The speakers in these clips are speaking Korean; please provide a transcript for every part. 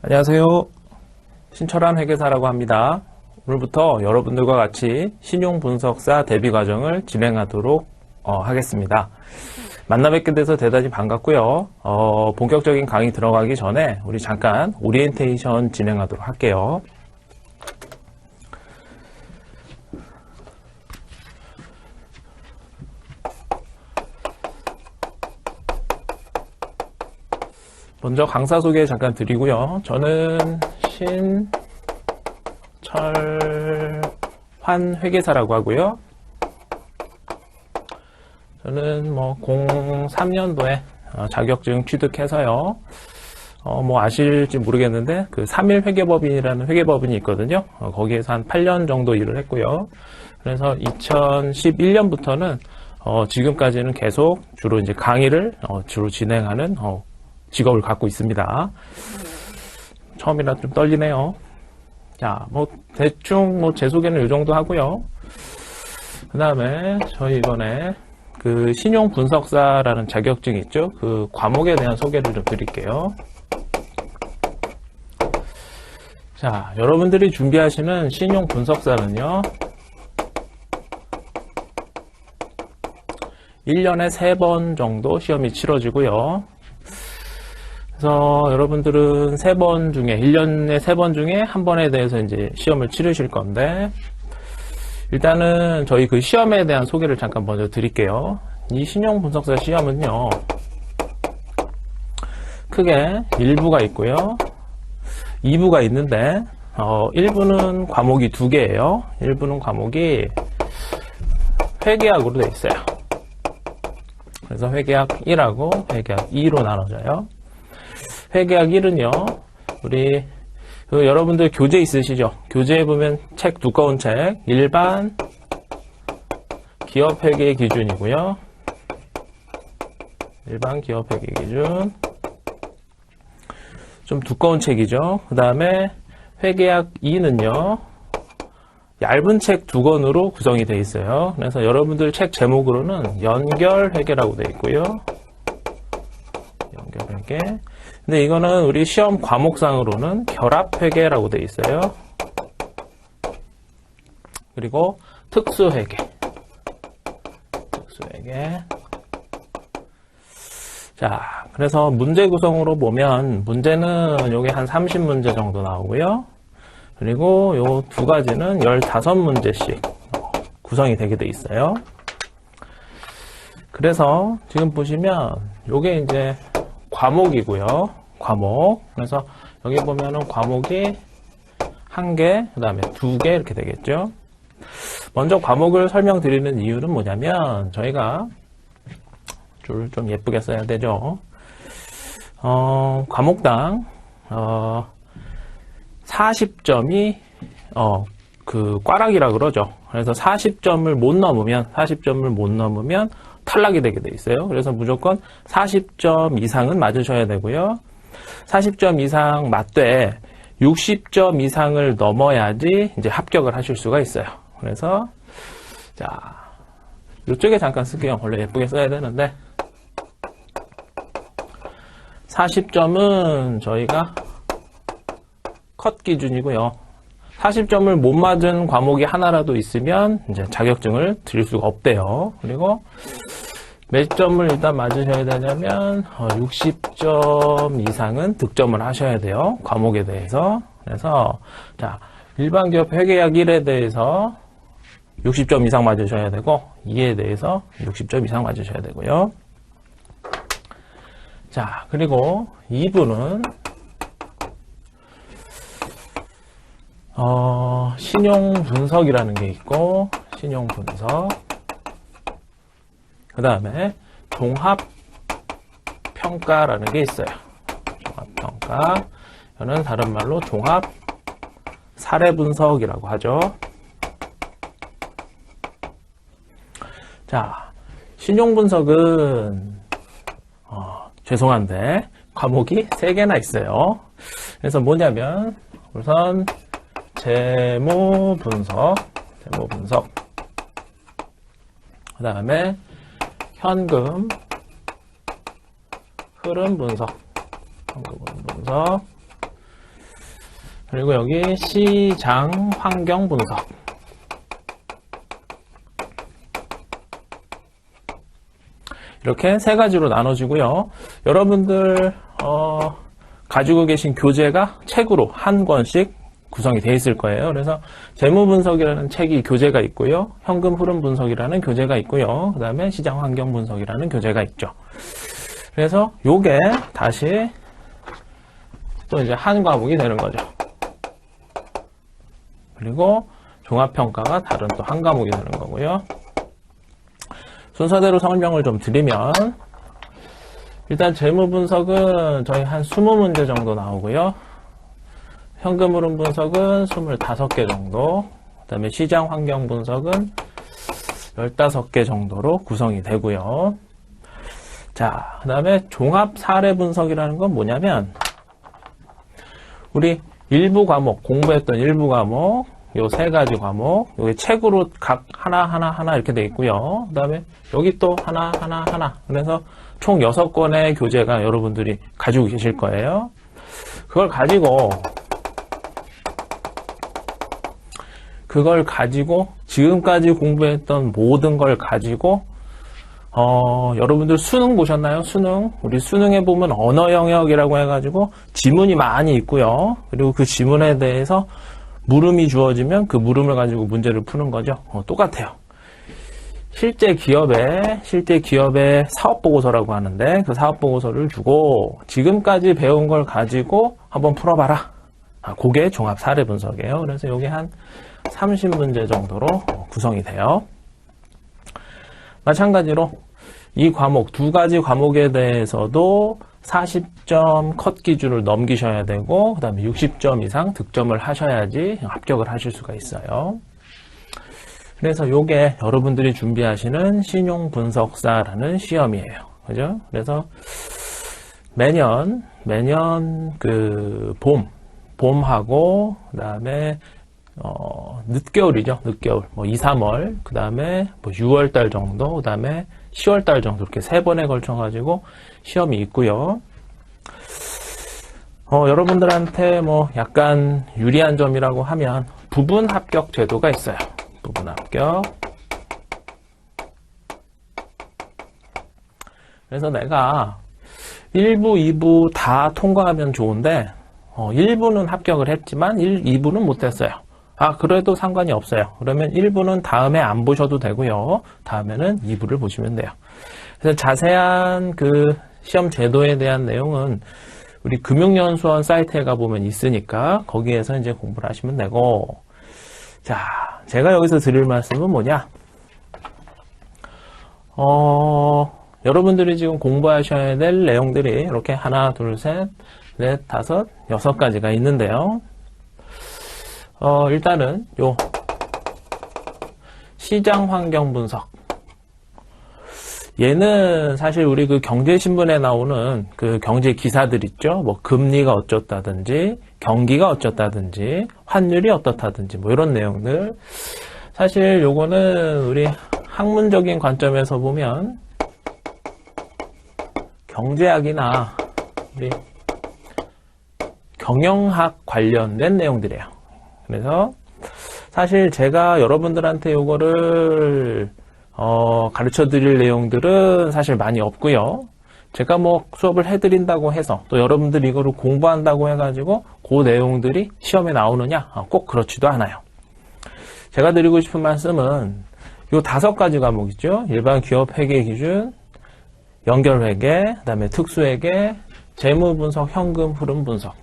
안녕하세요. 신철한 회계사라고 합니다. 오늘부터 여러분들과 같이 신용분석사 대비 과정을 진행하도록 하겠습니다. 만나 뵙게 돼서 대단히 반갑고요. 본격적인 강의 들어가기 전에 우리 잠깐 오리엔테이션 진행하도록 할게요. 먼저 강사 소개 잠깐 드리고요. 저는 신철환 회계사라고 하고요. 저는 03년도에 자격증 취득해서요. 아실지 모르겠는데 그 3일 회계법인이라는 회계법인이 있거든요. 거기에서 한 8년 정도 일을 했고요. 그래서 2011년부터는 지금까지는 계속 주로 이제 강의를 주로 진행하는 직업을 갖고 있습니다. 처음이라 좀 떨리네요. 자, 대충 제 소개는 이 정도 하고요. 그 다음에 저희 이번에 그 신용분석사라는 자격증이 있죠. 그 과목에 대한 소개를 좀 드릴게요. 자, 여러분들이 준비하시는 신용분석사는요, 1년에 3번 정도 시험이 치러지고요. 그래서 여러분들은 3번 중에, 1년에 3번 중에 한 번에 대해서 이제 시험을 치르실 건데, 일단은 저희 그 시험에 대한 소개를 잠깐 먼저 드릴게요. 이 신용분석사 시험은요, 크게 1부가 있고요, 2부가 있는데, 1부는 과목이 2개예요. 1부는 과목이 회계학으로 되어 있어요. 그래서 회계학 1하고 회계학 2로 나눠져요. 회계학 1은요, 우리 여러분들 교재 있으시죠? 교재에 보면 책, 두꺼운 책, 일반 기업 회계 기준이고요. 일반 기업 회계 기준. 좀 두꺼운 책이죠. 그 다음에 회계학 2는요, 얇은 책 2권으로 구성이 되어 있어요. 그래서 여러분들 책 제목으로는 연결 회계라고 되어 있고요. 연결 회계. 근데 이거는 우리 시험 과목상으로는 결합회계라고 되어 있어요. 그리고 특수회계. 특수회계. 자, 그래서 문제 구성으로 보면 문제는 요게 한 30문제 정도 나오고요. 그리고 요 두 가지는 15문제씩 구성이 되게 돼 있어요. 그래서 지금 보시면 요게 이제 과목이고요. 과목. 그래서 여기 보면은 과목이 1개, 그 다음에 2개 이렇게 되겠죠. 먼저 과목을 설명드리는 이유는 뭐냐면 저희가 줄 좀 예쁘게 써야 되죠. 과목당 40점이 그 꽈락이라 그러죠. 그래서 40점을 못 넘으면 탈락이 되게 돼 있어요. 그래서 무조건 40점 이상은 맞으셔야 되고요. 40점 이상 맞되 60점 이상을 넘어야지 이제 합격을 하실 수가 있어요. 그래서 자, 이쪽에 잠깐 쓸게요. 원래 예쁘게 써야 되는데 40점은 저희가 컷 기준이고요. 40점을 못 맞은 과목이 하나라도 있으면 이제 자격증을 드릴 수가 없대요. 그리고 몇 점을 일단 맞으셔야 되냐면 60점 이상은 득점을 하셔야 돼요. 과목에 대해서. 그래서 자, 일반 기업 회계학 1에 대해서 60점 이상 맞으셔야 되고 2에 대해서 60점 이상 맞으셔야 되고요. 자, 그리고 2부는 신용 분석이라는 게 있고, 신용 분석. 그 다음에 종합 평가라는 게 있어요. 종합 평가. 이거는 다른 말로 종합 사례 분석이라고 하죠. 자, 신용 분석은 죄송한데 과목이 3개나 있어요. 그래서 뭐냐면 우선 재무 분석, 그 다음에 현금 흐름 분석, 그리고 여기 시장 환경 분석. 이렇게 세 가지로 나눠지고요. 여러분들 가지고 계신 교재가 책으로 한 권씩 구성이 되어 있을 거예요. 그래서 재무분석이라는 책이 교재가 있고요. 현금 흐름 분석이라는 교재가 있고요. 그 다음에 시장 환경 분석이라는 교재가 있죠. 그래서 요게 다시 또 이제 한 과목이 되는 거죠. 그리고 종합평가가 다른 또 한 과목이 되는 거고요. 순서대로 설명을 좀 드리면, 일단 재무분석은 저희 한 20문제 정도 나오고요. 현금 흐름 분석은 25개 정도, 그 다음에 시장 환경 분석은 15개 정도로 구성이 되고요. 자, 그 다음에 종합 사례 분석이라는 건 뭐냐면, 우리 일부 과목, 공부했던 일부 과목, 요 세 가지 과목, 여기 책으로 각 하나 이렇게 돼 있고요. 그 다음에 여기 또 하나. 그래서 총 6권의 교재가 여러분들이 가지고 계실 거예요. 그걸 가지고 지금까지 공부했던 모든 걸 가지고 여러분들 수능 보셨나요? 수능. 우리 수능에 보면 언어 영역이라고 해가지고 지문이 많이 있고요. 그리고 그 지문에 대해서 물음이 주어지면 그 물음을 가지고 문제를 푸는 거죠. 똑같아요. 실제 기업의 사업보고서라고 하는데 그 사업보고서를 주고 지금까지 배운 걸 가지고 한번 풀어봐라. 그게 종합 사례 분석이에요. 그래서 이게 한 30문제 정도로 구성이 돼요. 마찬가지로 이 과목, 두 가지 과목에 대해서도 40점 컷 기준을 넘기셔야 되고 그 다음에 60점 이상 득점을 하셔야지 합격을 하실 수가 있어요. 그래서 이게 여러분들이 준비하시는 신용분석사라는 시험이에요. 그죠? 그래서 매년 그 봄하고 그 다음에 늦겨울이죠. 늦겨울. 2, 3월, 그 다음에 6월달 정도, 그 다음에 10월달 정도 이렇게 3번에 걸쳐가지고 시험이 있고요. 여러분들한테 약간 유리한 점이라고 하면 부분 합격 제도가 있어요. 부분 합격. 그래서 내가 1부, 2부 다 통과하면 좋은데 1부는 합격을 했지만 2부는 못했어요. 그래도 상관이 없어요. 그러면 1부는 다음에 안 보셔도 되고요. 다음에는 2부를 보시면 돼요. 그래서 자세한 그 시험 제도에 대한 내용은 우리 금융연수원 사이트에 가보면 있으니까 거기에서 이제 공부를 하시면 되고, 자, 제가 여기서 드릴 말씀은 뭐냐? 여러분들이 지금 공부하셔야 될 내용들이 이렇게 하나, 둘, 셋, 넷, 다섯, 6가지가 있는데요. 일단은 요 시장 환경 분석. 얘는 사실 우리 그 경제신문에 나오는 그 경제 기사들 있죠. 금리가 어쩌다든지, 경기가 어쩌다든지, 환율이 어떻다든지, 이런 내용들. 사실 요거는 우리 학문적인 관점에서 보면 경제학이나 우리 경영학 관련된 내용들이에요. 그래서 사실 제가 여러분들한테 요거를 가르쳐 드릴 내용들은 사실 많이 없고요. 제가 수업을 해드린다고 해서 또 여러분들이 이거를 공부한다고 해가지고 그 내용들이 시험에 나오느냐? 꼭 그렇지도 않아요. 제가 드리고 싶은 말씀은 요 5가지 과목 있죠. 일반 기업 회계 기준, 연결 회계, 그다음에 특수 회계, 재무 분석, 현금 흐름 분석.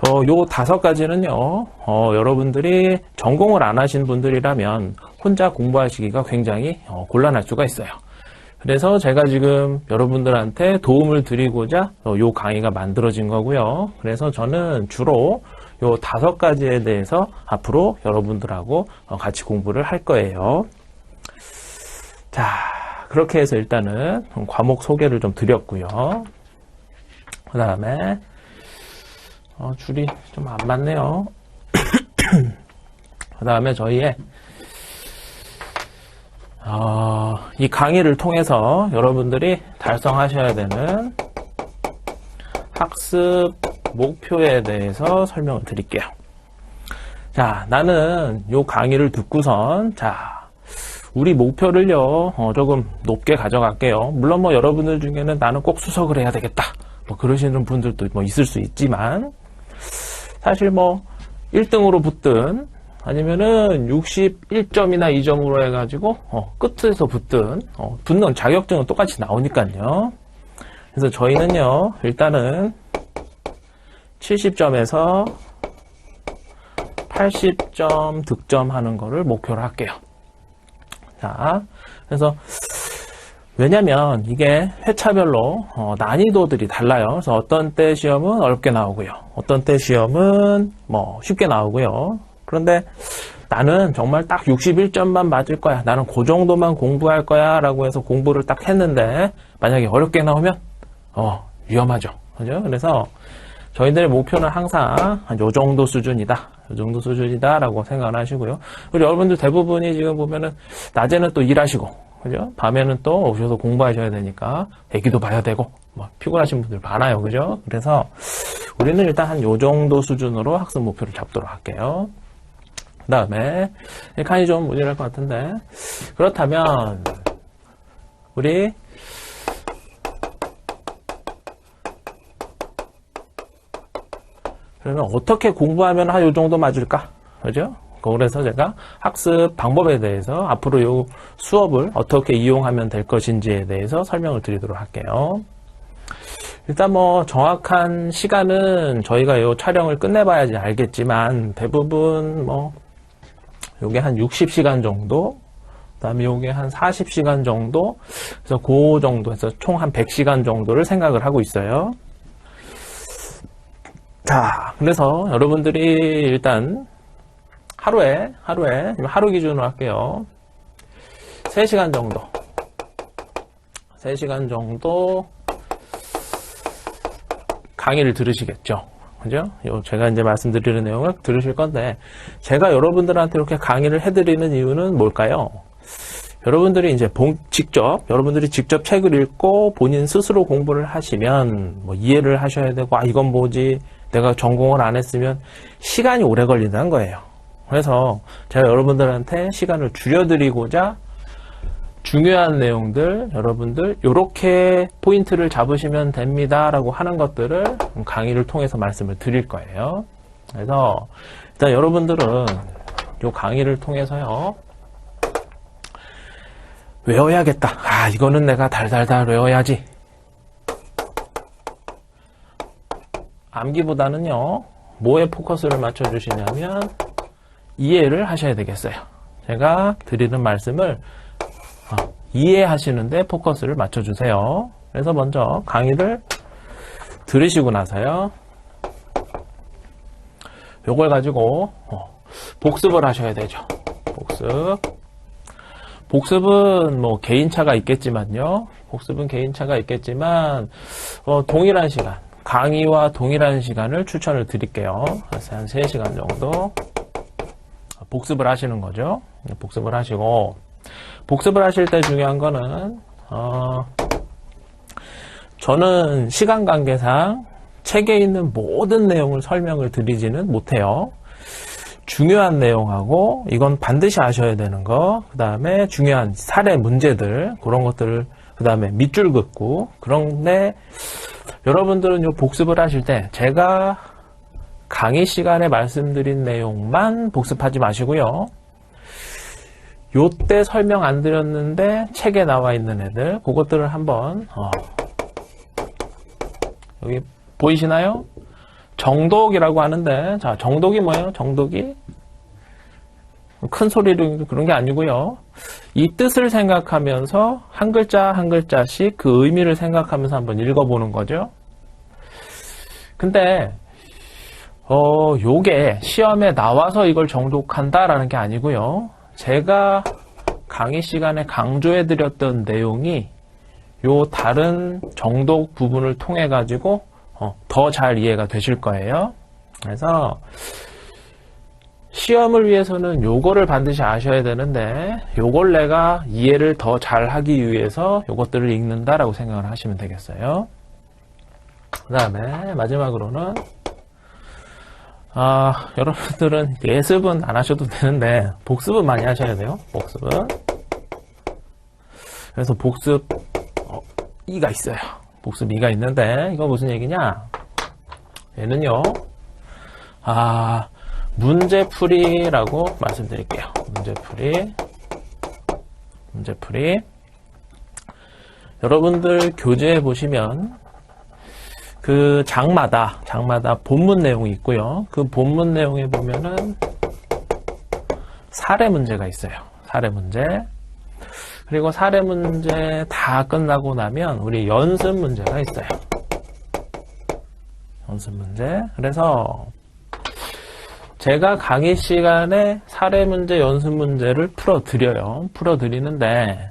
요 5가지는요, 여러분들이 전공을 안 하신 분들이라면 혼자 공부하시기가 굉장히 곤란할 수가 있어요. 그래서 제가 지금 여러분들한테 도움을 드리고자 요 강의가 만들어진 거고요. 그래서 저는 주로 요 5가지에 대해서 앞으로 여러분들하고 같이 공부를 할 거예요. 자, 그렇게 해서 일단은 과목 소개를 좀 드렸고요. 그 다음에 줄이 좀 안 맞네요. 그 다음에 저희의 이 강의를 통해서 여러분들이 달성하셔야 되는 학습 목표에 대해서 설명을 드릴게요. 자, 나는 요 강의를 듣고선, 자, 우리 목표를요, 조금 높게 가져갈게요. 물론 뭐 여러분들 중에는 나는 꼭 수석을 해야 되겠다. 뭐 그러시는 분들도 뭐 있을 수 있지만, 사실 뭐 1등으로 붙든, 아니면은 61점이나 2점으로 해가지고, 끝에서 붙는 자격증은 똑같이 나오니까요. 그래서 저희는요, 일단은 70점에서 80점 득점하는 거를 목표로 할게요. 자, 그래서 왜냐면 이게 회차별로 난이도들이 달라요. 그래서 어떤 때 시험은 어렵게 나오고요. 어떤 때 시험은 뭐 쉽게 나오고요. 그런데 나는 정말 딱 61점만 맞을 거야. 나는 그 정도만 공부할 거야. 라고 해서 공부를 딱 했는데 만약에 어렵게 나오면 위험하죠. 그죠? 그래서 저희들의 목표는 항상 한 요 정도 수준이다. 요 정도 수준이다. 라고 생각을 하시고요. 그리고 여러분들 대부분이 지금 보면은 낮에는 또 일하시고, 그죠? 밤에는 또 오셔서 공부하셔야 되니까 애기도 봐야 되고, 뭐 피곤하신 분들 많아요. 그죠? 그래서 우리는 일단 한 요 정도 수준으로 학습 목표를 잡도록 할게요. 그 다음에 칸이 좀 모자랄 것 같은데, 그렇다면 우리 그러면 어떻게 공부하면 한 요 정도 맞을까? 그죠? 그래서 제가 학습 방법에 대해서 앞으로 요 수업을 어떻게 이용하면 될 것인지에 대해서 설명을 드리도록 할게요. 일단 뭐 정확한 시간은 저희가 요 촬영을 끝내봐야지 알겠지만 대부분 뭐 요게 한 60시간 정도, 그 다음에 요게 한 40시간 정도, 그래서 그 정도 해서 총 한 100시간 정도를 생각을 하고 있어요. 자, 그래서 여러분들이 일단 하루 기준으로 할게요. 3시간 정도 강의를 들으시겠죠. 그죠? 제가 이제 말씀드리는 내용을 들으실 건데, 제가 여러분들한테 이렇게 강의를 해드리는 이유는 뭘까요? 여러분들이 여러분들이 직접 책을 읽고 본인 스스로 공부를 하시면 뭐 이해를 하셔야 되고, 이건 뭐지? 내가 전공을 안 했으면 시간이 오래 걸린다는 거예요. 그래서 제가 여러분들한테 시간을 줄여드리고자 중요한 내용들, 여러분들 요렇게 포인트를 잡으시면 됩니다 라고 하는 것들을 강의를 통해서 말씀을 드릴 거예요. 그래서 일단 여러분들은 요 강의를 통해서요, 외워야겠다. 이거는 내가 달달달 외워야지. 암기보다는요, 뭐에 포커스를 맞춰주시냐면 이해를 하셔야 되겠어요. 제가 드리는 말씀을 이해하시는데 포커스를 맞춰주세요. 그래서 먼저 강의를 들으시고 나서요, 요걸 가지고 복습을 하셔야 되죠. 복습은 뭐 개인차가 있겠지만요. 동일한 시간, 강의와 동일한 시간을 추천을 드릴게요. 그래서 한 3시간 정도 복습을 하시는 거죠. 복습을 하시고, 복습을 하실 때 중요한 거는 저는 시간 관계상 책에 있는 모든 내용을 설명을 드리지는 못해요. 중요한 내용하고 이건 반드시 아셔야 되는 거, 그 다음에 중요한 사례 문제들, 그런 것들을, 그 다음에 밑줄 긋고, 그런데 여러분들은 요 복습을 하실 때 제가 강의 시간에 말씀드린 내용만 복습하지 마시고요, 요때 설명 안 드렸는데 책에 나와 있는 애들, 그것들을 한번 여기 보이시나요? 정독이라고 하는데, 자, 정독이 뭐예요? 정독이 큰 소리로 그런 게 아니고요, 이 뜻을 생각하면서 한 글자 한 글자씩 그 의미를 생각하면서 한번 읽어보는 거죠. 근데 요게 시험에 나와서 이걸 정독한다라는 게 아니고요, 제가 강의 시간에 강조해드렸던 내용이 요 다른 정독 부분을 통해 가지고 더 잘 이해가 되실 거예요. 그래서 시험을 위해서는 요거를 반드시 아셔야 되는데, 요걸 내가 이해를 더 잘 하기 위해서 요것들을 읽는다라고 생각을 하시면 되겠어요. 그 다음에 마지막으로는 여러분들은 예습은 안 하셔도 되는데 복습은 많이 하셔야 돼요. 복습은. 그래서 복습 2가 있어요. 복습 2가 있는데 이거 무슨 얘기냐? 얘는요. 문제풀이라고 말씀드릴게요. 문제풀이. 여러분들 교재에 보시면 그 장마다 본문 내용이 있고요. 그 본문 내용에 보면은 사례 문제가 있어요. 사례 문제. 그리고 사례 문제 다 끝나고 나면 우리 연습 문제가 있어요. 연습 문제. 그래서 제가 강의 시간에 사례 문제, 연습 문제를 풀어드려요. 풀어드리는데,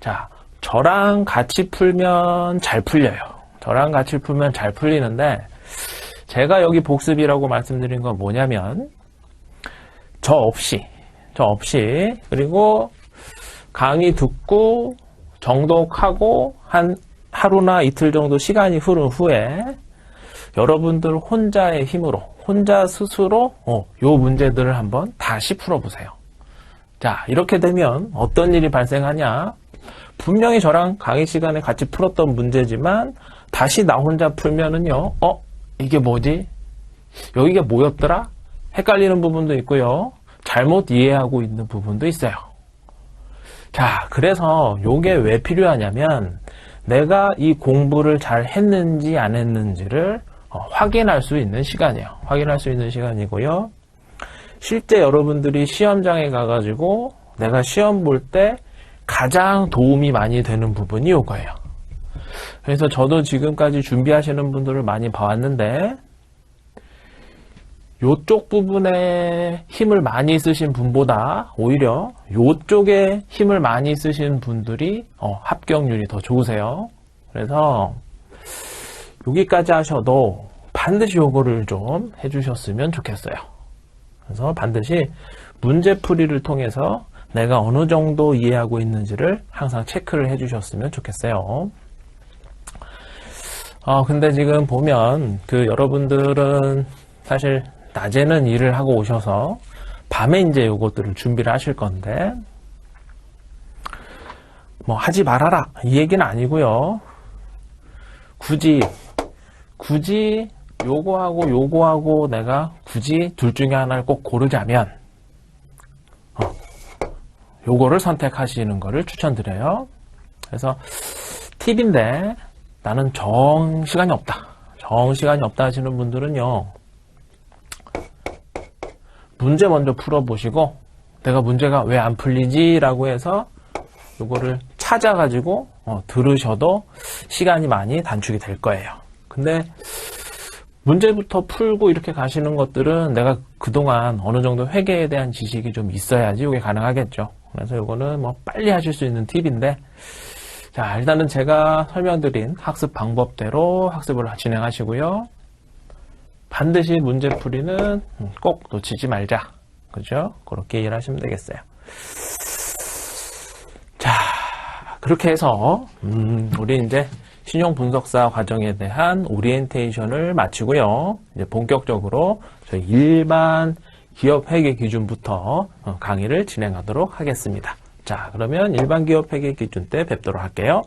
자, 저랑 같이 풀면 잘 풀려요. 저랑 같이 풀면 잘 풀리는데, 제가 여기 복습이라고 말씀드린 건 뭐냐면, 저 없이, 그리고 강의 듣고, 정독하고, 한 하루나 이틀 정도 시간이 흐른 후에, 여러분들 혼자의 힘으로, 혼자 스스로 요 문제들을 한번 다시 풀어보세요. 자, 이렇게 되면 어떤 일이 발생하냐? 분명히 저랑 강의 시간에 같이 풀었던 문제지만 다시 나 혼자 풀면은요. 이게 뭐지? 여기가 뭐였더라? 헷갈리는 부분도 있고요. 잘못 이해하고 있는 부분도 있어요. 자, 그래서 요게 왜 필요하냐면 내가 이 공부를 잘 했는지 안 했는지를 확인할 수 있는 시간이에요. 확인할 수 있는 시간이고요. 실제 여러분들이 시험장에 가가지고 내가 시험 볼 때 가장 도움이 많이 되는 부분이 이거예요. 그래서 저도 지금까지 준비하시는 분들을 많이 봐왔는데 요쪽 부분에 힘을 많이 쓰신 분보다 오히려 요쪽에 힘을 많이 쓰신 분들이 합격률이 더 좋으세요. 그래서 여기까지 하셔도 반드시 요거를 좀 해주셨으면 좋겠어요. 그래서 반드시 문제풀이를 통해서 내가 어느 정도 이해하고 있는지를 항상 체크를 해주셨으면 좋겠어요. 근데 지금 보면 여러분들은 사실 낮에는 일을 하고 오셔서 밤에 이제 요것들을 준비를 하실 건데 뭐 하지 말아라 이 얘기는 아니고요. 굳이 요거하고 내가 굳이 둘 중에 하나를 꼭 고르자면 요거를 선택하시는 거를 추천드려요. 그래서 팁인데 나는 정시간이 없다 하시는 분들은요. 문제 먼저 풀어보시고 내가 문제가 왜 안 풀리지? 라고 해서 요거를 찾아가지고 들으셔도 시간이 많이 단축이 될 거예요. 근데 문제부터 풀고 이렇게 가시는 것들은 내가 그동안 어느 정도 회계에 대한 지식이 좀 있어야지 이게 가능하겠죠. 그래서 이거는 뭐 빨리 하실 수 있는 팁인데, 자, 일단은 제가 설명드린 학습 방법대로 학습을 진행하시고요. 반드시 문제풀이는 꼭 놓치지 말자. 그죠? 그렇게 이해를 하시면 되겠어요. 자, 그렇게 해서 우리 이제 신용분석사 과정에 대한 오리엔테이션을 마치고요. 이제 본격적으로 저희 일반 기업 회계 기준부터 강의를 진행하도록 하겠습니다. 자, 그러면 일반 기업 회계 기준 때 뵙도록 할게요.